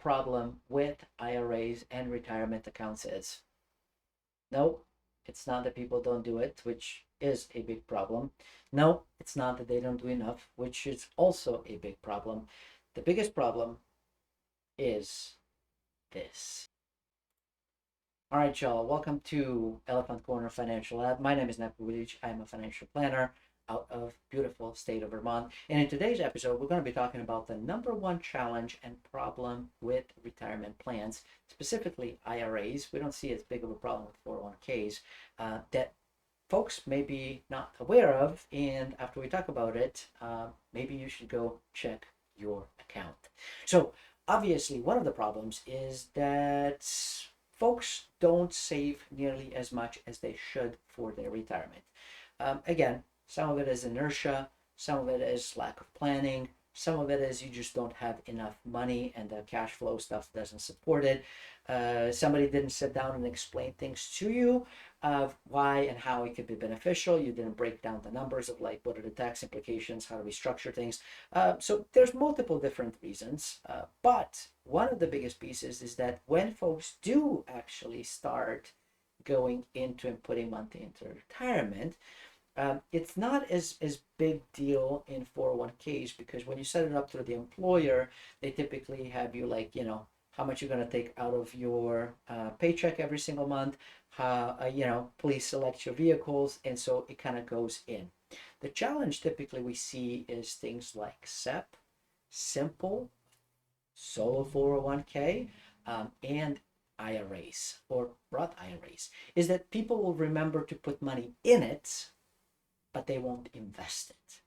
problem with IRAs and retirement accounts is? No, it's not that people don't do it, which is a big problem. No, it's not that they don't do enough, which is also a big problem. The biggest problem is this. All right, y'all. Welcome to Elephant Corner Financial Lab. My name is Nev Kraguljevic. I'm a financial planner out of beautiful state of Vermont. And in today's episode, we're going to be talking about the number one challenge and problem with retirement plans, specifically IRAs. We don't see as big of a problem with 401ks that folks may be not aware of. And after we talk about it, maybe you should go check your account. So obviously, one of the problems is that folks don't save nearly as much as they should for their retirement. Again, some of it is inertia, some of it is lack of planning, some of it is you just don't have enough money and the cash flow stuff doesn't support it. Somebody didn't sit down and explain things to you of why and how it could be beneficial. You didn't break down the numbers of like what are the tax implications, how do we structure things. So there's multiple different reasons, but one of the biggest pieces is that when folks do actually start going into and putting money into retirement, it's not as big deal in 401ks because when you set it up through the employer, they typically have you like, how much you're going to take out of your paycheck every single month, how, please select your vehicles. And so it kind of goes in. The challenge typically we see is things like SEP, simple, solo 401k, and IRAs or Roth IRAs, is that people will remember to put money in it, but they won't invest it.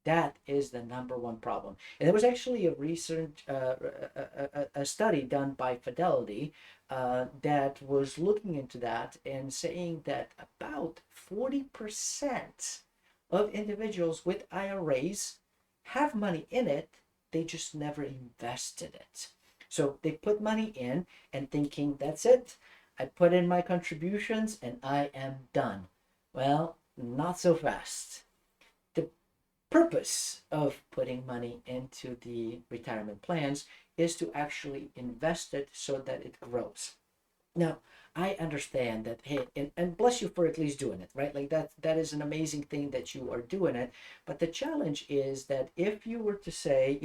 That is the number one problem. And there was actually a research, a study done by Fidelity that was looking into that and saying that about 40% of individuals with IRAs have money in it, they just never invested it. So they put money in and thinking, that's it. I put in my contributions and I am done. Well, not so fast. The purpose of putting money into the retirement plans is to actually invest it so that it grows. Now, I understand that, hey, and bless you for at least doing it, right? Like that is an amazing thing that you are doing it. But the challenge is that if you were to say,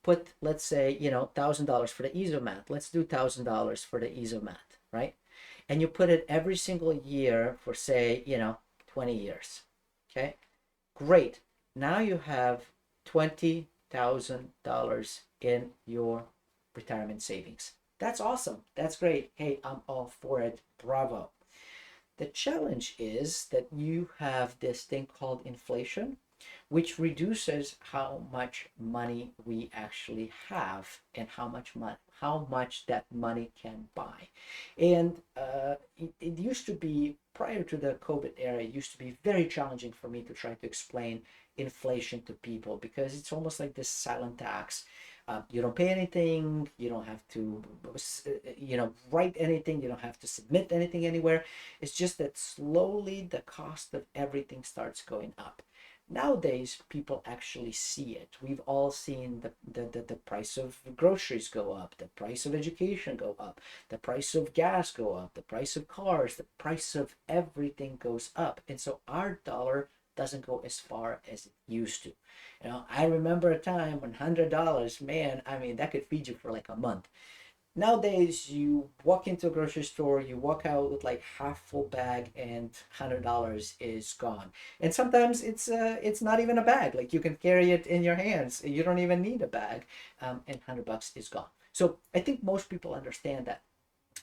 put, let's say, $1,000 for the ease of math. Let's do $1,000 for the ease of math, right? And you put it every single year for, say, 20 years. Okay, great. Now you have $20,000 in your retirement savings. That's awesome. That's great. Hey, I'm all for it. Bravo. The challenge is that you have this thing called inflation, which reduces how much money we actually have and how much that money can buy. And it used to be, prior to the COVID era, it used to be very challenging for me to try to explain inflation to people because it's almost like this silent tax. You don't pay anything, you don't have to write anything, you don't have to submit anything anywhere. It's just that slowly the cost of everything starts going up. Nowadays, people actually see it. We've all seen the price of groceries go up, the price of education go up, the price of gas go up, the price of cars, the price of everything goes up. And so our dollar doesn't go as far as it used to. I remember a time when $100, man, I mean, that could feed you for like a month. Nowadays, you walk into a grocery store, you walk out with like half full bag, and $100 is gone. And sometimes it's not even a bag. Like you can carry it in your hands. You don't even need a bag, and $100 is gone. So I think most people understand that.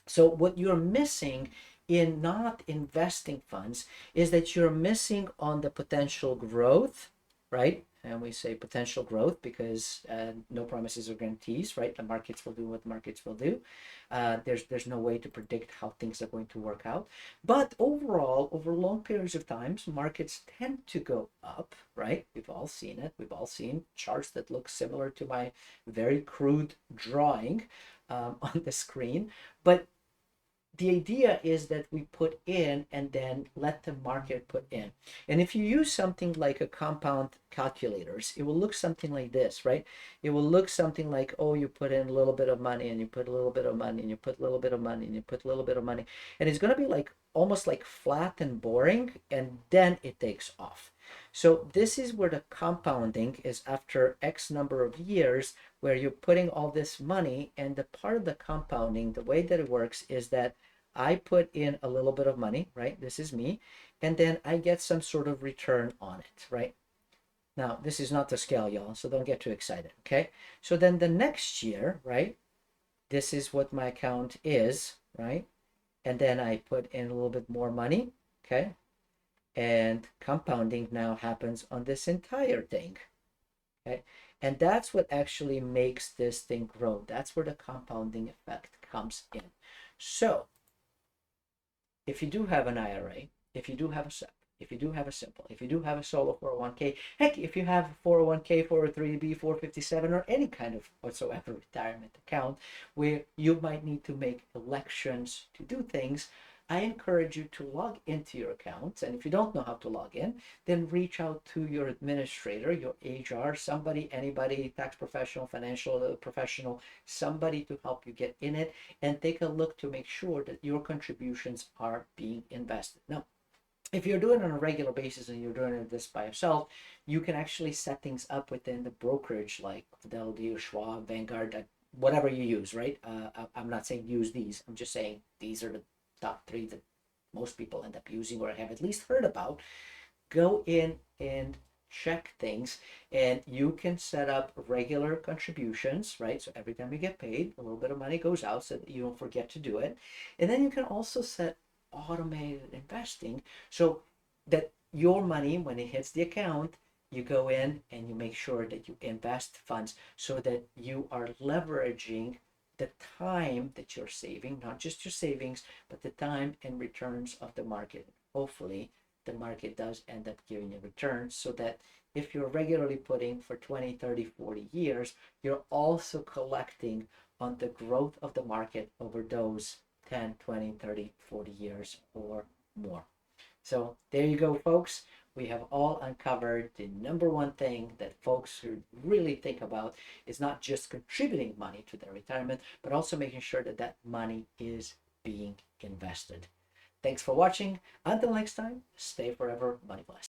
So what you're missing in not investing funds is that you're missing on the potential growth, right? And we say potential growth because no promises or guarantees, right? The markets will do what the markets will do. There's no way to predict how things are going to work out. But overall, over long periods of time, markets tend to go up, right? We've all seen it. We've all seen charts that look similar to my very crude drawing on the screen. But the idea is that we put in and then let the market put in. And if you use something like a compound calculators, it will look something like this, right? It will look something like, oh, you put in a little bit of money and you put a little bit of money and you put a little bit of money and you put a little bit of money. And it's going to be like almost like flat and boring, and then it takes off. So this is where the compounding is after X number of years, where you're putting all this money. And the part of the compounding, the way that it works is that I put in a little bit of money, right? This is me. And then I get some sort of return on it, right? Now, this is not the scale, y'all, so don't get too excited, okay? So then the next year, right? This is what my account is, right? And then I put in a little bit more money, okay? And compounding now happens on this entire thing, okay? And that's what actually makes this thing grow. That's where the compounding effect comes in. So if you do have an IRA, if you do have a SEP, if you do have a simple, if you do have a solo 401k, heck, if you have 401k, 403b, 457, or any kind of whatsoever retirement account where you might need to make elections to do things, I encourage you to log into your accounts. And if you don't know how to log in, then reach out to your administrator, your HR, somebody, anybody, tax professional, financial professional, somebody to help you get in it, and take a look to make sure that your contributions are being invested. Now, if you're doing it on a regular basis and you're doing this by yourself, you can actually set things up within the brokerage like Fidelity or Schwab, Vanguard, whatever you use, right? I'm not saying use these. I'm just saying these are the top three that most people end up using or have at least heard about. Go in and check things, and you can set up regular contributions, right? So every time you get paid, a little bit of money goes out so that you don't forget to do it. And then you can also set automated investing so that your money, when it hits the account, you go in and you make sure that you invest funds so that you are leveraging the time that you're saving, not just your savings, but the time and returns of the market. Hopefully, the market does end up giving you returns, so that if you're regularly putting for 20, 30, 40 years, you're also collecting on the growth of the market over those 10, 20, 30, 40 years or more. So there you go, folks. We have all uncovered the number one thing that folks should really think about is not just contributing money to their retirement, but also making sure that that money is being invested. Thanks for watching. Until next time, stay forever money blessed.